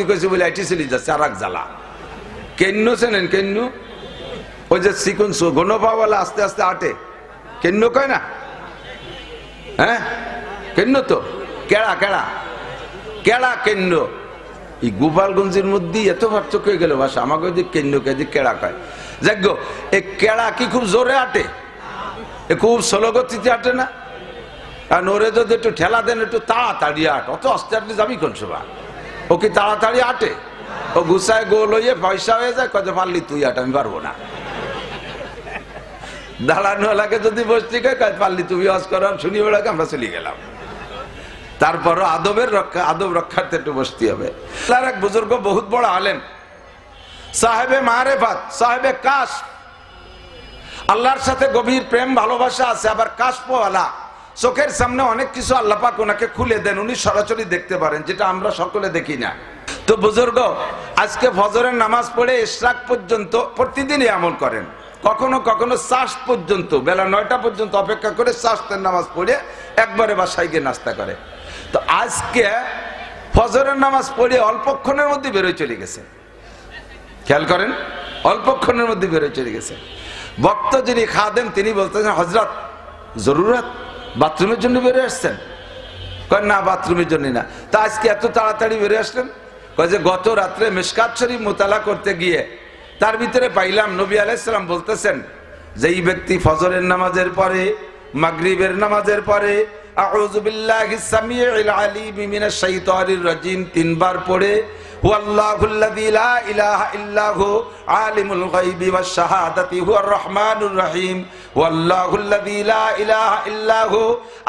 কইছে বলে আইটি চলে যাচ্ছে আর এক জ্বালা। কেন্ন চেনেন? কেন্ন ওই যে চিকন ঘন পাওয়ালা আস্তে আস্তে আটে, কেন্ন কয় না? হ্যাঁ কেন্ন তো কেড়া কেড়া কেড়া কেন্ন। এই গোপালগঞ্জের মধ্যে এত পার্থক্য হয়ে গেল ভাষা। আমাকে যদি কেন্ন কে কেড়া কয়, যাজ্ঞ এই কেড়া কি খুব জোরে আটে? এ খুব স্লো গতিতে আটে না? আর ওরে যদি একটু ঠেলা দেন একটু তাড়াতাড়ি আট, অত আস্তে আটলে যাবি কোন সভা? ও কি তাড়াতাড়ি আটে? ও গুছায় গোল হয়ে পয়সা হয়ে যায়, কত পারলি তুই আট, আমি পারবো না। দাঁড়ানোওয়ালাকে যদি বসতে কয় পারলি তুমি হজ করো, শুনি বেড়াকে আমরা চলে গেলাম। তারপরও আদব রক্ষার্থে একটু বসতে হবে। এক বুজুর্গ বহুত বড় আলেম, সাহেবে মারেফাত, সাহেবে কাশ, আল্লাহর সাথে গভীর প্রেম ভালোবাসা আছে, আবার কাশপওয়ালা। চোখের সামনে অনেক কিছু আল্লাহ পাক ওনাকে খুলে দেন, উনি সরাসরি দেখতে পারেন, যেটা আমরা সকলে দেখি না। তো বুজুর্গ আজকে ফজরের নামাজ পড়ে ইশরাক পর্যন্ত প্রতিদিনই আমল করেন, কখনো কখনো চাষ পর্যন্ত বেলা 9টা পর্যন্ত অপেক্ষা করে চাষের নামাজ পড়ে একবারে বাসায় গিয়ে নাস্তা করে। তো আজকে ফজরের নামাজ পড়ে অল্পক্ষণের মধ্যে বেরোয় চলে গেছে। খেয়াল করেন, অল্পক্ষণের মধ্যে বেরোয় চলে গেছে। বক্তা যিনি খাদেম তিনি বলতেছেন, হযরত জরুরত বাথরুমের জন্য বেরিয়ে আসছেন? কয় না, বাথরুমের জন্য না। তা আজকে এত তাড়াতাড়ি বেরিয়ে আসলেন? কয় যে গত রাত্রে মিশকাত শরীফ মোতালা করতে গিয়ে তার ভিতরে পাইলাম নবী আলাইহিস সালাম বলতেছেন, যেই ব্যক্তি ফজরের নামাজের পরে, মাগরিবের নামাজের পরে আউযু বিল্লাহিস সামিউল আলিম মিনাশ শাইতানির রাজিম 3 বার পড়ে, হুয়াল্লাহুল্লাযী লা ইলাহা ইল্লাহু আলিমুল গায়বি ওয়াশ শাহাদাতি হুয়ার রহমানুর রহিম, হুয়াল্লাহুল্লাযী লা ইলাহা ইল্লাহু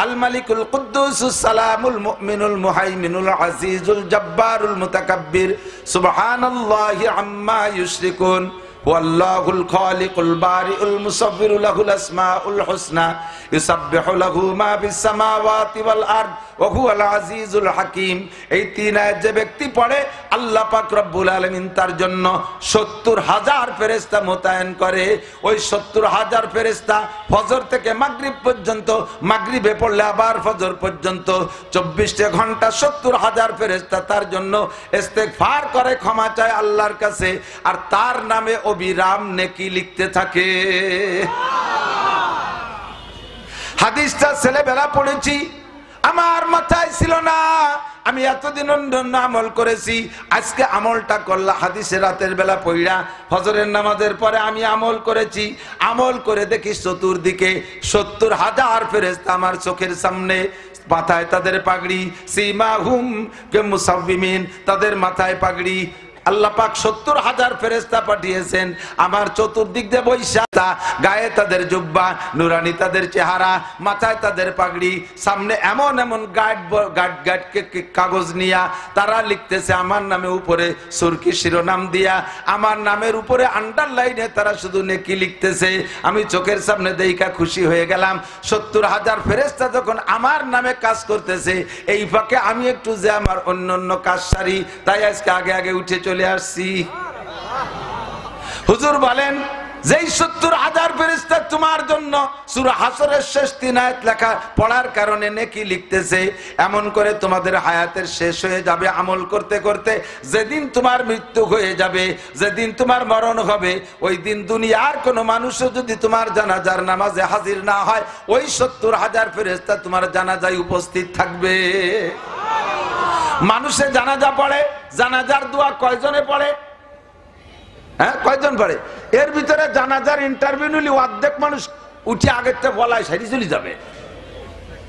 আল মালিকুল কুদ্দুসুস সালামুল মুমিনুল মুহাইমিনুল আজিজুল জব্বারুল মুতাকাব্বির, সুবহানাল্লাহি আম্মা ইউশরিকুন, হুয়াল্লাহুল খালিকুল বারিউল মুসাব্বিরু লাহুল আসমাউল হুসনা, ইউসাব্বিহু লাহু মা ফিস সামাওয়াতি ওয়াল আরদ ওয়া হুয়াল আজিজুল হাকীম। এই 3 আয়াত যে ব্যক্তি পড়ে, আল্লাহ পাক রব্বুল আলামিন তার জন্য 70,000 ফেরেশতা মোতায়েন করে। ওই 70,000 ফেরেশতা ফজর থেকে মাগরিব পর্যন্ত, মাগরিবে পড়লে আবার ফজর পর্যন্ত 24 ঘন্টা 70,000 ফেরেশতা তার জন্য ইস্তেগফার করে, ক্ষমা চায় আল্লাহর কাছে, আর তার নামে অবিরাম নেকি লিখতে থাকে। হাদিসটা ছেলেবেলা পড়েছি, আমার মাথায় ছিল না, আমি এতদিন অন্য আমল করেছি, আজকে আমলটা করলাম। হাদিসে রাতের বেলা পড়া ফজরের নামাজের পরে আমি আমল করেছি, আমল করে দেখি চতুর্দিকে 70,000 ফেরেশতা আমার চোখের সামনে, মাথায় তাদের পাগড়ি, সীমাহুম কামুসাওবিমিন, তাদের মাথায় পাগড়ি। আল্লাহ পাক 70,000 ফেরেশতা পাঠিয়েছেন আমার চতুর্দিক দিয়ে বৈশা, গায়ে তাদের জুব্বা, নুরানি তাদের চেহারা, মাথায় তাদের পাগড়ি, সামনে এমন এমন গাট কাগজ নিয়া তারা লিখতেছে আমার নামে, উপরে সুরকি শিরোনাম দিয়া আমার নামের উপরে আন্ডারলাইনে তারা শুধু নেকি লিখতেছে। আমি চোখের সামনে দেখা খুশি হয়ে গেলাম। 70,000 ফেরেশতা যখন আমার নামে কাজ করতেছে, এই ফাঁকে আমি একটু যে আমার অন্য কাজ সারি, তাই আজকে আগে আগে উঠে চলে আসছি। হুজুর বলেন, যেই 70,000 ফেরেশতা তোমার জন্য সূরা হাসরের শেষ 3 আয়াত লেখা পড়ার কারণে নেকি লিখতেছে, এমন করে তোমাদের হায়াতের শেষ হয়ে যাবে আমল করতে করতে। যেদিন তোমার মৃত্যু হয়ে যাবে, যেদিন তোমার মরণ হবে, ওই দিন দুনিয়ার কোনো মানুষও যদি তোমার জানাজার নামাজে হাজির না হয়, ওই 70,000 ফেরেশতা তোমার জানাজায় উপস্থিত থাকবে। মানুষে জানাজা পড়ে, জানাজার দোয়া কয়জনে পড়ে? হ্যাঁ, কয়জন পড়ে? এর ভিতরে জানাজার ইন্টারভিউ নিলে অর্ধেক মানুষ উঠে আগের থেকে বলায় সারি চলে যাবে।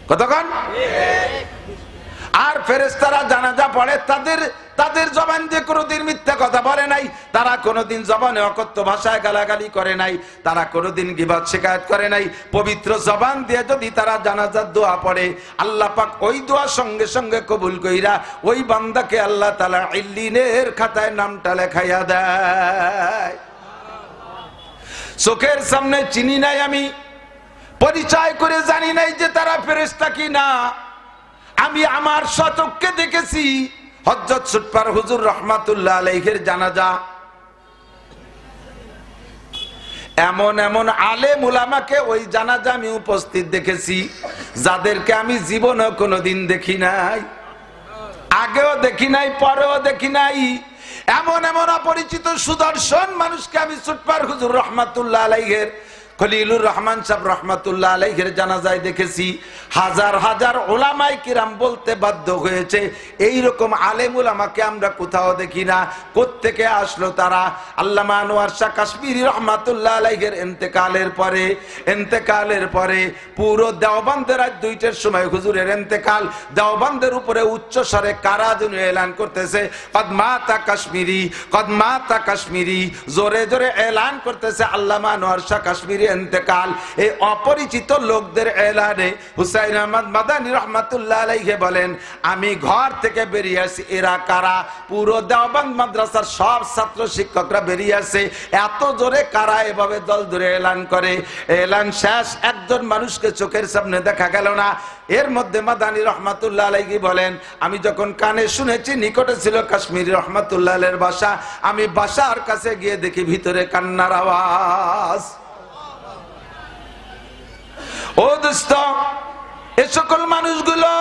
কতক্ষণ? আর ফেরেশতারা জানাজা পড়ে, তাদের জবান দিয়ে কোনোদিন মিথ্যা কথা বলে নাই, তারা কোনোদিন জবানে অকথ্য ভাষায় গালাগালি করে নাই, তারা কোনোদিন গীবত শিকায়ত করে নাই। পবিত্র জবান দিয়ে যদি তারা জানাজার দোয়া পড়ে, আল্লাহ পাক ওই দোয়া সঙ্গে সঙ্গে কবুল কইরা ওই বান্দাকে আল্লাহ তাআলা ইল্লিনের খাতায় নামটা লেখাইয়া দেয়। চোখের সামনে চিনি নাই, আমি পরিচয় করে জানি নাই যে তারা ফেরেশতা কি না। আমি আমার চক্ষে দেখেছি হযরত সুটপার হুজুর রহমাতুল্লাহ আলাইহির জানাজা। এমন এমন আলেম উলামাকে ওই জানাজা আমি উপস্থিত দেখেছি, যাদেরকে আমি জীবনে কোনোদিন দেখি নাই। আগেও দেখি নাই, পরেও দেখি নাই। এমন এমন অপরিচিত সুদর্শন মানুষকে আমি সুটপার হুজুর রহমাতুল্লাহ আলাইহির, খলিলুর রহমান সাহেব রহমাতুল্লাহ আলাইহির জানাজায় দেখেছি। হাজার হাজার উলামায়ে কিরাম বলতে বাধ্য হয়েছে এইরকম আলেম উলামাকে আমরা কোথাও দেখি না। কোত্থেকে আসলো তারা? আল্লামা আনোয়ার শাহ কাশ্মীরি রহমাতুল্লাহ আলাইহির ইন্তেকালের পরে পুরো দেওবন্দের রাত 2টার সময় হুজুরের ইন্তেকাল, দেওবন্দের উপরে উচ্চ স্বরে কারা যেন এলান করতেছে, কদ মাতা কাশ্মীরি, কদ মাতা কাশ্মীরি, জোরে জোরে এলান করতেছে আল্লামা আনোয়ার শাহ কাশ্মীরি ইন্তেকাল। এই অপরিচিত লোকদের এলানে হুসাইন আহমদ মাদানী রাহমাতুল্লাহ আলাইহি বলেন, আমি ঘর থেকে বেরিয়ে আসি, এরা কারা? পুরো দেওবন্দ মাদ্রাসার সব ছাত্র শিক্ষকরা বেরিয়ে আসে। এত জোরে কারা এভাবে দল ধরে এলান করে। এলান শেষ, একজন মানুষকে চোখের সামনে দেখা গেল না। এর মধ্যে মাদানী রহমাতুল্লাহ আলাইহি বলেন, আমি যখন কানে শুনেছি, নিকটে ছিল কাশ্মীরি রহমাতুল্লাহ আলাইহির বাসা, আমি বাসার কাছে গিয়ে দেখি ভিতরে কান্নার আওয়াজ। ও দোস্ত, এ সকল মানুষগুলো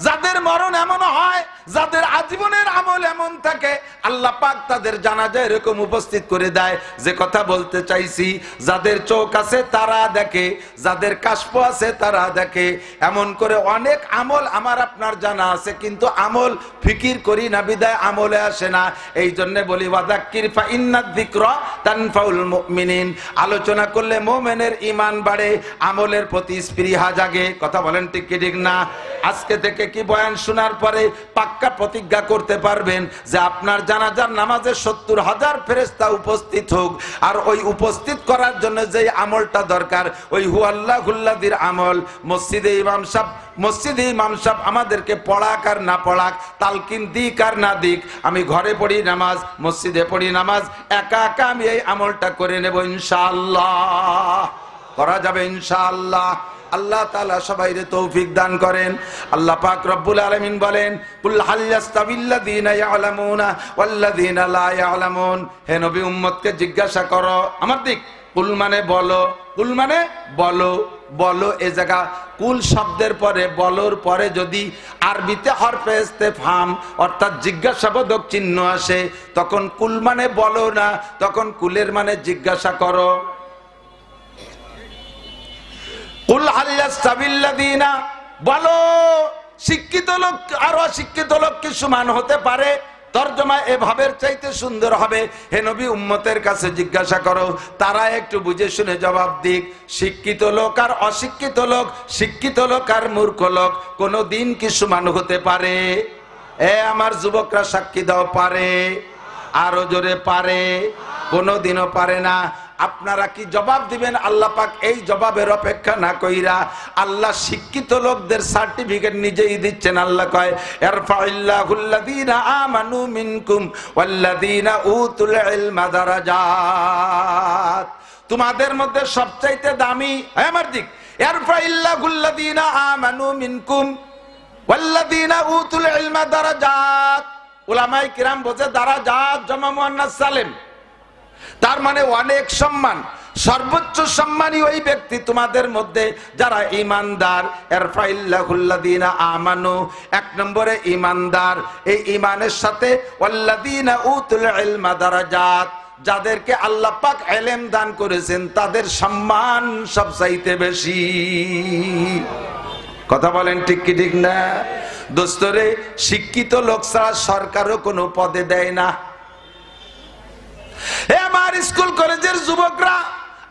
যাদের মরণ এমন হয়, যাদের আজীবনের আমল এমন থাকে, আল্লাহ পাক তাদের জানাজা এরকম উপস্থিত করে দেয়। যে কথা বলতে চাইছি, যাদের চোখ আছে তারা দেখে, যাদের কাশফ আছে তারা দেখে। এমন করে অনেক আমল আমার আপনার জানা আছে, কিন্তু আমল ফিকির করি না, বিদায় আমলে আসে না। এই জন্য বলি ওয়াযাক্কির ফা ইন্নায যিকরা তানফাউল মুমিনিন। আলোচনা করলে মুমিনের ঈমান বাড়ে, আমলের প্রতি স্পৃহা জাগে। কথা বলেন ঠিক কি ঠিক না? আজকে থেকে কি বয়ান শোনার পরে পাক্কা প্রতিজ্ঞা করতে পারবেন যে আপনার জানাজার নামাজে 70,000 ফেরেশতা উপস্থিত হোক, আর ওই উপস্থিত করার জন্য যে আমলটা দরকার, ওই হুয়াল্লাহুল্লাযীর আমল। মসজিদে ইমাম সাহেব আমাদেরকে পড়াক আর না পড়াক, তালকিন দিক আর না দিক, আমি ঘরে পড়ি নামাজ, মসজিদে পড়ি নামাজ, একা একা আমি এই আমলটা করে নেব ইনশাআল্লাহ। করা যাবে ইনশাআল্লাহ। আল্লাহ তাআলা সবাইরে তৌফিক দান করেন। আল্লাহ পাক রব্বুল আলামিন বলেন, কুল হাল ইয়াস্তাবিল্লাযীনা ইয়ালামুনা ওয়াল্লাযীনা লা ইয়ালামুন। হে নবী, উম্মতকে জিজ্ঞাসা করো আমার দিক। কুল মানে বলো, কুল মানে বলো, বলো। এ জায়গা কুল শব্দের পরে বলোর পরে যদি আরবিতে হরফে ইস্তেফহাম অর্থাৎ জিজ্ঞাসাবোধক চিহ্ন আসে, তখন কুল মানে বলো না, তখন কুলের মানে জিজ্ঞাসা করো। কুল হাল ইয়াস্তাবিল্লাযীনা, বলো শিক্ষিত লোক আর অশিক্ষিত লোক কি সমান হতে পারে? তরজমা এভাবের চাইতে সুন্দর হবে, হে নবী উম্মতের কাছে জিজ্ঞাসা করো, তারা একটু বুঝে শুনে জবাব দিক। শিক্ষিত লোক আর অশিক্ষিত লোক, শিক্ষিত লোক আর মূর্খ লোক কোনদিন কি সমান হতে পারে? এ আমার যুবকরা সাক্ষী দাও, পারে? আরো জোরে পারে? কোনদিনও পারে না। আপনারা কি জবাব দিবেন? আল্লাহ পাক এই জবাবের অপেক্ষা না কইরা আল্লাহ শিক্ষিত লোকদের সার্টিফিকেট নিজেই দিচ্ছেন। আল্লাহ কয়, ইরফাইল্লাহুল্লাযীনা আমানু মিনকুম ওয়াল্লাযীনা উতুল ইলমা দারাজাত। তোমাদের মধ্যে সবচাইতে দামি, আমার দিক, ইরফাইল্লাহুল্লাযীনা আমানু মিনকুম ওয়াল্লাযীনা উতুল ইলমা দারাজাত। উলামায়ে কিরাম বোঝে দারাজাত জমা মুয়ান্নাস সালিম, তার মানে অনেক সম্মান। সর্বোচ্চ সম্মানী ওই ব্যক্তি তোমাদের মধ্যে যারা ঈমানদার। ইরফাইল্লাহুল্লাযীনা আমানু, এক নম্বরে ঈমানদার। এই ঈমানের সাথে ওয়াল্লাযীনা উতুল ইলমা দারাজাত, যাদেরকে আল্লাহ পাক ইলম দান করেছেন তাদের সম্মান সবচাইতে বেশি। কথা বলেন ঠিক কি ঠিক না? দোস্তরে, শিক্ষিত লোক ছাড়া সরকারও কোনো পদে দেয় না। আমার স্কুল কলেজের যুবকরা,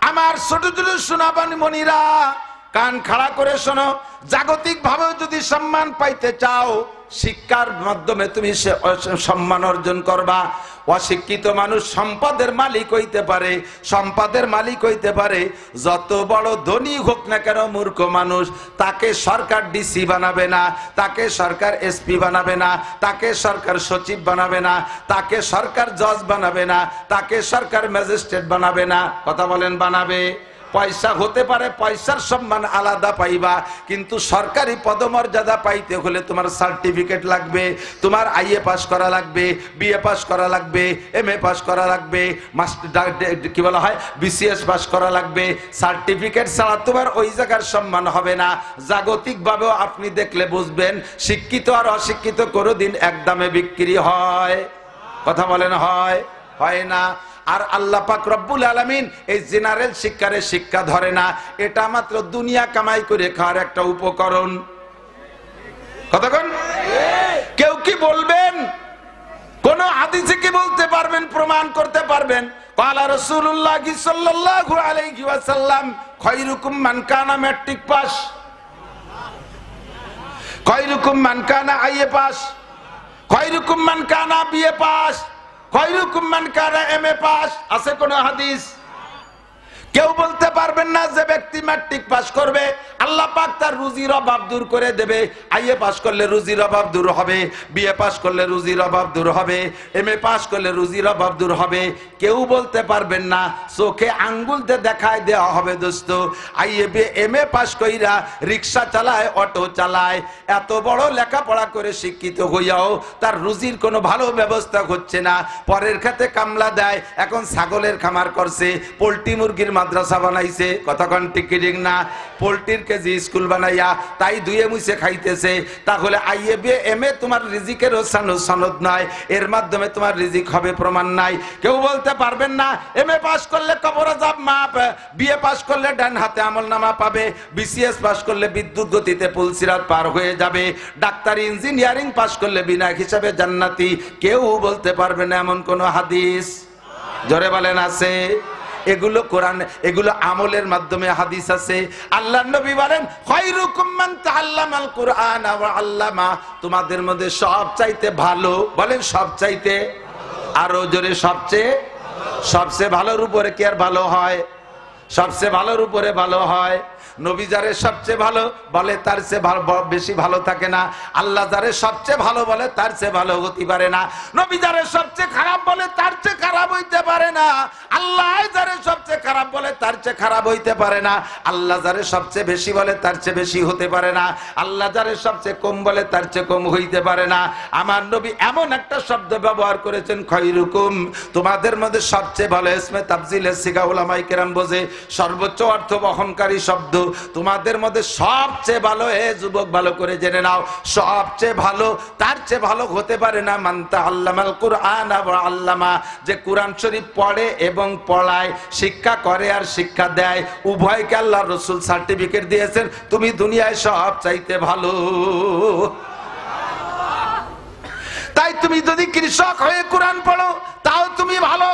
আমার ছোট ছোট সোনাবান মনিরা, কান খাড়া করে শোনো। জাগতিক ভাবে যদি সম্মান পাইতে চাও, শিক্ষার মাধ্যমে তুমি সম্মান অর্জন করবা। অশিক্ষিত মানুষ সম্পদের মালিক হইতে পারে, সম্পদের মালিক হইতে পারে, যত বড় ধনী হোক না কেন, মূর্খ মানুষ, তাকে সরকার ডিসি বানাবে না, তাকে সরকার এসপি বানাবে না, তাকে সরকার সচিব বানাবে না, তাকে সরকার জজ বানাবে না, তাকে সরকার ম্যাজিস্ট্রেট বানাবে না। কথা বলেন বানাবে? পয়সা হতে পারে, পয়সার সম্মান আলাদা পাইবা, কিন্তু সরকারি পদমর্যাদা পাইতে হলে তোমার সার্টিফিকেট লাগবে, তোমার আইএ পাস করা লাগবে, বিএ পাস করা লাগবে, এমএ পাস করা লাগবে, কি বলা হয় বিসিএস পাস করা লাগবে। সার্টিফিকেট ছাড়া তোমার ওই জায়গার সম্মান হবে না। জাগতিকভাবেও আপনি দেখলে বুঝবেন শিক্ষিত আর অশিক্ষিত কোনোদিন এক দামে বিক্রি হয়? কথা বলেন হয়? হয় না। আর আল্লাহ পাক রব্বুল আলামিন এই জেনারেল শিক্ষারে শিক্ষা ধরে না, এটা মাত্র দুনিয়া কামাই করে খাওয়ার একটা উপকরণ। কতক্ষণ কেউ কি বলবেন, কোন হাদিসে কি বলতে পারবেন, প্রমাণ করতে পারবেন? ক্বালা রাসূলুল্লাহ সাল্লাল্লাহু আলাইহি ওয়াসাল্লাম খায়রুকুম মান কানা ম্যাট্রিক পাস, খায়রুকুম মান কানা আইএ পাস, খায়রুকুম মান কানা বিএ পাস, খায়রুকুম মান কানা এমএ পাস। আছে কোন হাদিস? কেউ বলতে পারবেন না যে ব্যক্তি ম্যাট্রিক পাস করবে আল্লাহ পাক তার রুজির অভাব দূর করে দেবে। আইএ পাস করলে রুজির অভাব দূর হবে, বিএ পাস করলে রুজির অভাব দূর হবে, এমএ পাস করলে রুজির অভাব দূর হবে। কেউ বলতে পারবেন না, চোখে আঙ্গুল দিয়ে দেখায় দেওয়া হবে দোস্ত আইএ বিএ এমএ পাস কইরা রিকশা চালায়, অটো চালায়, এত বড় লেখাপড়া করে শিক্ষিত হইয়াও তার রুজির কোনো ভালো ব্যবস্থা হচ্ছে না। পরের খাতে কামলা দেয়, এখন ছাগলের খামার করছে, পোল্ট্রি মুরগির মাদ্রাসা বানাইছে। কতক্ষণ টিকিটিং না? পোল্ট্রির কেজি স্কুল বানাইয়া তাই ধুয়ে মুছে খাইতেছে। তাহলে আইএ বিএ এমএ তোমার রিজিকের সনদ নয়, এর মাধ্যমে তোমার রিজিক হবে প্রমাণ নাই। কেউ বলতে পারবেন না এমএ পাস করলে কবর আযাব মাপ, বিএ পাস করলে ডান হাতে আমলনামা পাবে, বিসিএস পাস করলে বিদ্যুৎ গতিতে পুলসিরাত পার হয়ে যাবে, ডাক্তারি ইঞ্জিনিয়ারিং পাস করলে বিনা হিসাবে জান্নাতি। কেউ বলতে পারবে না এমন কোন হাদিস? জোরে বলেন আছে? এগুলো কোরআন, এগুলো আমলের মাধ্যমে হাদিস আছে। আল্লাহর নবী বলেন খায়রুকুম মান তাআল্লামাল কুরআন ওয়া আল্লামা, তোমাদের মধ্যে সবচাইতে ভালো, বলেন সবচাইতে, আরো জোরে সবচেয়ে, সবচেয়ে ভালোর উপরে কি আর ভালো হয়? সবচেয়ে ভালোর উপরে ভালো হয়। নবী যারে সবচেয়ে ভালো বলে তার চেয়ে বেশি ভালো থাকে না। আল্লাহ যারে সবচেয়ে ভালো বলে তার চেয়ে ভালো হতে পারে না। নবী যারে সবচেয়ে খারাপ বলে তার চেয়ে খারাপ হইতে পারে না। আল্লাহ যারে সবচেয়ে খারাপ বলে তার চেয়ে খারাপ হইতে পারে না। আল্লাহ যারে সবচেয়ে বেশি বলে তার চেয়ে বেশি হতে পারে না। আল্লাহ যারে সবচেয়ে কম বলে তার চেয়ে কম হইতে পারে না। আমার নবী এমন একটা শব্দ ব্যবহার করেছেন খায়রুকুম, তোমাদের মধ্যে সবচেয়ে ভালো। ইসমে তাফজিলের সিগা উলামায়ে কেরাম বোঝে সর্বোচ্চ অর্থ বহনকারী শব্দ। তোমাদের মধ্যে সবচেয়ে ভালো, হে যুবক ভালো করে জেনে নাও, সবচেয়ে ভালো তার চেয়ে ভালো হতে পারে না মান তাআল্লামাল কুরআন ওয়া আল্লামা, যে কুরআন শরীফ পড়ে এবং পড়ায়, শিক্ষা করে আর শিক্ষা দেয়। উভয়কে আল্লাহর রাসূল সার্টিফিকেট দিয়েছেন তুমি দুনিয়ায় সবচাইতে ভালো। তাই তুমি যদি কৃষক হয়ে কুরআন পড়ো তাও তুমি ভালো,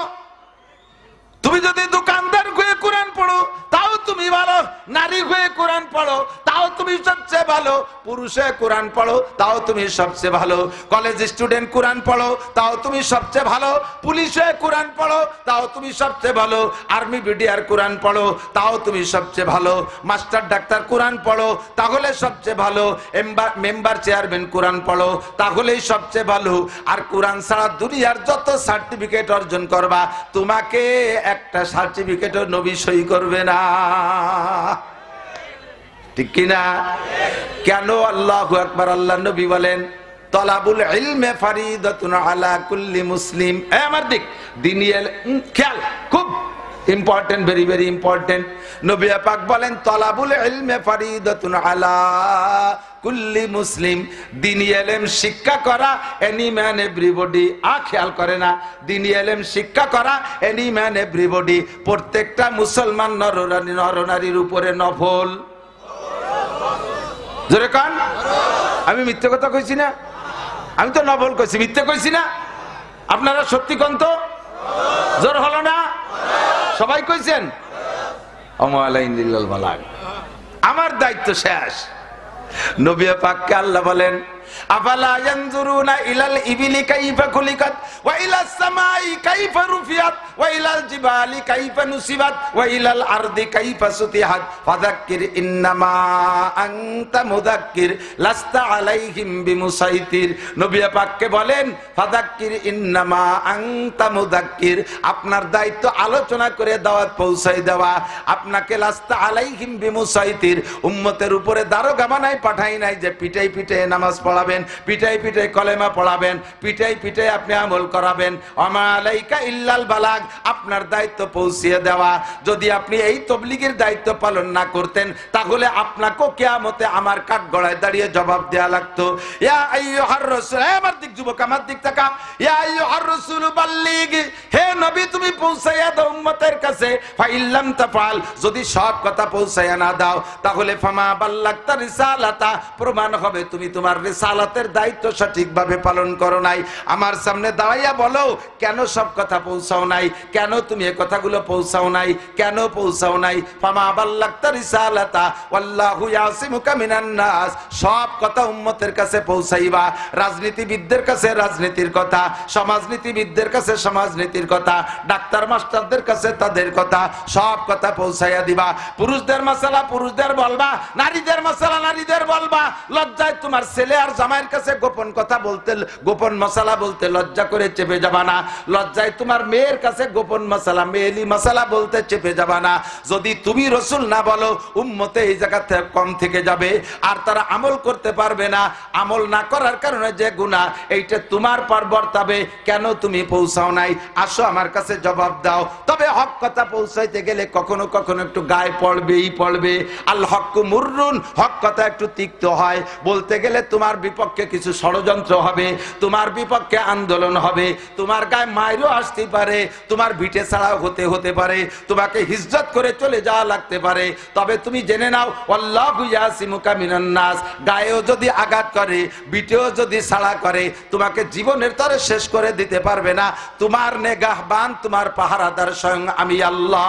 তুমি যদি দোকানদার হয়ে কোরআন পড়ো তাও তুমি ভালো, নারী হয়ে কোরআন পড়ো তাও তুমি সবচেয়ে ভালো, পুরুষে কোরআন পড়ো তাও তুমি সবচেয়ে ভালো, কলেজ স্টুডেন্ট কোরআন পড়ো তাও তুমি সবচেয়ে ভালো, পুলিশে কোরআন পড়ো তাও তুমি সবচেয়ে ভালো, আর্মি বিডিআর কোরআন পড়ো তাও তুমি সবচেয়ে ভালো, মাস্টার ডাক্তার কোরআন পড়ো তাহলে সবচেয়ে ভালো, মেম্বার চেয়ারম্যান কোরআন পড়ো তাহলেই সবচেয়ে ভালো। আর কোরআন ছাড়া দুনিয়ার যত সার্টিফিকেট অর্জন করবা তোমাকে একটা সার্টিফিকেটও নবী সই করবে না। ঠিক কিনা? কেন? আল্লাহু আকবার। আল্লাহ নবী বলেন তলাবুল ইলমে ফারিদাতুন আলা কুল্লি মুসলিম। আমার দিক দ্বীনি খেয়াল, খুব ইম্পর্টেন্ট, ভেরি ভেরি ইম্পর্টেন্ট। নবী পাক বলেন তলাবুল ইলমে ফারিদাতুন আলা কুল্লি মুসলিম, দ্বীনি ইলম শিক্ষা করা এনি ম্যান এভরিবডি। খেয়াল করে না, দ্বীনি ইলম শিক্ষা করা এনি ম্যান এভরিবডি, প্রত্যেকটা মুসলমান নরনারীর উপরে নফল। জোরে কান, আমি মিথ্যে কথা কইছি না? আমি তো নফল কইছি, মিথ্যে কইছি না? আপনারা সত্যি কোন তো? জোর হলো না? সবাই কইছেন আমার দায়িত্ব শেষ। নবী পাককে আল্লাহ বলেন আফালা ইয়ানজুরুনা ইলাল ইবিলি কাইফা খুলিকাত ওয়া ইলাস সামাই কাইফা রুফিয়াত ওয়া ইলাল জিবালি কাইফা নুসিবাত ওয়া ইলাল আরদি কাইফা সুতিহাত ফাযাক্কির ইন্নামা আনতা মুযাক্কির লাস্তা আলাইহিম বিমুসাইতির। নবী পাককে বলেন ফাযাক্কির ইন্নামা আনতা মুযাক্কির, আপনার দায়িত্ব আলোচনা করে দাওয়াত পৌঁছাই দেওয়া। আপনাকে লাস্তা আলাইহিম বিমুসাইতির, উম্মতের উপরে দারোগা বানাই পাঠাই নাই যে পিটাই পিটাই নামাজ পড়াবেন, পিটাই পিটাই কলেমা পড়াবেন, পিটাই পিটাই আপনি আমল করাবেন। ওমা আলাইকা ইল্লাল বালাগ, আপনার দায়িত্ব পৌঁছিয়ে দেওয়া। যদি আপনি এই তাবলীগের দায়িত্ব পালন না করতেন তাহলে আপনাকেও কিয়ামতে আমার কাঠগড়ায় দাঁড়িয়ে জবাব দেয়া লাগতো। ইয়া আইয়ুহার রাসূল, আমার দিক যুবক, আমার দিক তাকা। ইয়া আইয়ুহার রাসূল বাল্লিগ, হে নবী তুমি পৌঁছাইয়া দাও উম্মতের কাছে। ফাইল্লাম তাফআল, যদি সব কথা পৌঁছাইয়া না দাও তাহলে ফামা বাল্লাগতা রিসালাতা, প্রমাণ হবে তুমি তোমার রিসালাতের দায়িত্ব সঠিকভাবে পালন করো নাই। আমার সামনে দাঁড়াইয়া বলো কেন সব কথা পৌঁছাও নাই, কেন তুমি এই কথাগুলো পৌঁছাও নাই, কেন পৌঁছাও নাই। ফামা বাল্লাগতা রিসালাতা ওয়াল্লাহু ইয়াসিমুকা মিনান নাস, সব কথা উম্মতের কাছে পৌঁছাইবা। রাজনীতিবিদদের কাছে রাজনীতির কথা, সমাজনীতিবিদদের কাছে সমাজনীতির কথা, ডাক্তার মাস্টারদের কাছে তাদের কথা, সব কথা পৌঁছাইয়া দিবা। পুরুষদের মাসালা পুরুষদের বলবা, নারীদের মাসালা নারীদের বলবা। লজ্জায় তোমার ছেলে আর জামাইয়ের কাছে গোপন কথা বলতে, গোপন মশালা বলতে লজ্জা করে চেপে যাবা না। লজ্জায় তোমার মেয়ের কাছে গোপন মশালা, মেয়েলি মশালা বলতে চেপে যাবা না। যদি তুমি রসুল না বলো উম্মতে এই জায়গা থেকে কম থেকে যাবে আর তারা আমল করতে পারবে না। আমল না করার কারণে যে গুনাহ, এইটা তোমার পর বর্তাবে। কেন তুমি পৌঁছাও নাই? আসো আমার কাছে জবাব দাও। তবে হক কথা পৌঁছাইতে গেলে কখনো কখনো একটু গায়ে পড়বেই পড়বে। আল হক্কু মুররুন, হক কথা একটু তিক্ত হয়। বলতে গেলে তোমার বিপক্ষে কিছু ষড়যন্ত্র হবে, তোমার বিপক্ষে আন্দোলন হবে, তোমার গায়ে মাইরও আসতে পারে, তোমার ভিটে ছাড়াও হতে পারে, তোমাকে হিজ্জত করে চলে যাওয়া লাগতে পারে। তবে তুমি জেনে নাও আল্লাহু ইয়াসিমুকা মিনান নাস, গায়েও যদি আঘাত করে, ভিটেও যদি ছাড়া করে, তোমাকে জীবনের তরে শেষ করে দিতে পারবে না। তোমার নেগাহবান, তোমার পাহারাদার স্বয়ং আমি আল্লাহ।